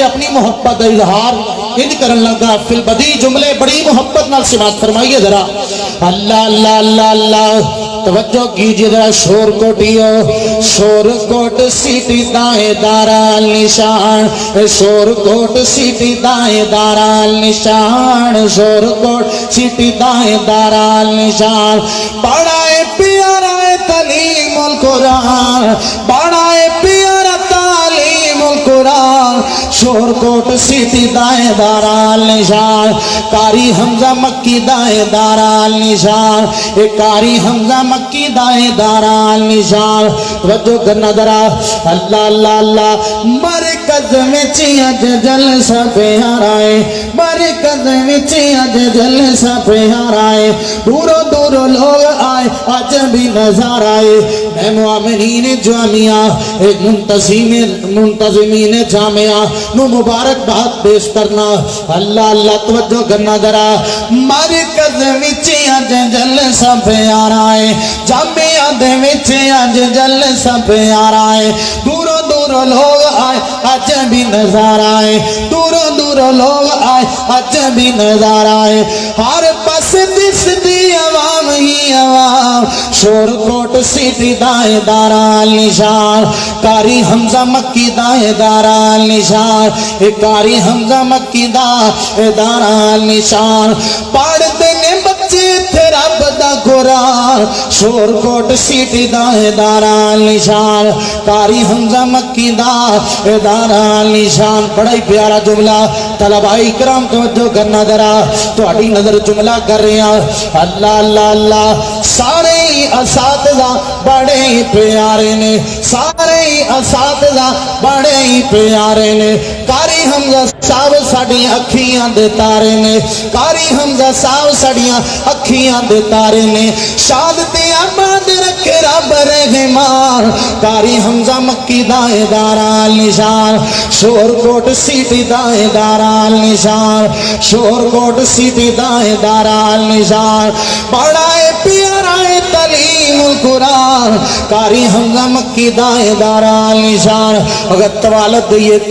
اپنی محبت کا اظہار انج کرن لگا فی البدی جملے بڑی محبت نال سماعت فرمائیے ذرا اللہ اللہ اللہ اللہ توجہ کیجئے ذرا شور کوٹیو شور کوٹ سیٹی دائیں دارال نشان شور کوٹ سیٹی دائیں دارال نشان شور کوٹ سیٹی دائیں دارال نشان بڑا پیارا تعلیم القرآن بڑا پیارا تعلیم القرآن شور کوٹ سیٹی دائیں دارال نشان کاری حمزہ مکی دائیں دارال نشان کاری حمزہ مکی دائیں دارال نشان توجہ کرنا ذرا اللہ اللہ اللہ مرکز میں چیج جلسہ پیارا ہے مرکز میں چیج جلسہ پیارا ہے دورو دورو لوگ آئے آج بھی نظر آئے میں معاملین جامعہ منتظمین جامعہ نو مبارک بات پیش کرنا اللہ اللہ توجہ کرنا ذرا مرکز وچ اج جلسہ پیارا ہے جامعہ دے وچ اج جلسہ پیارا ہے دورو دورو لوگ آئے اج بھی نظر آئے دورو دورو لوگ آئے اج بھی نظر آئے ہر پاس دس دی عوام ہی عوام شور کوٹ سیٹی دائیں دارال نشان کاری حمزہ مکی دائیں دارال نشان کاری حمزہ مکی دارال نشان پڑھ دینے بچے تھے رب دا قرآن شور کوٹ سیٹی دائیں دارال نشان کاری حمزہ مکی دارال نشان بڑا ہی پیارا جملہ طلبائی کرام توجہ کرنا ذرا تہاڈی نظر جملہ کر رہے ہیں اللہ اللہ اللہ سارے اساتذہ بڑے ہی پیارے نے سارے اساتذہ بڑے ہی پیارے نے کاری حمزہ صاحب ساڈی اکھیاں دے تارے نے کاری حمزہ صاحب ساڈیاں اکھیاں دے تارے نے شہادت آباد رکھے رب رحمان کاری حمزہ مکی دائیں دارال نشان شور کوٹ سیٹی دائیں دارال نشان شور کوٹ سیٹی دائیں دارال نشان بڑا پیارا تعلیم القرآن کاری حمزہ مکی دائیں دارال نشان اگر توالت یہ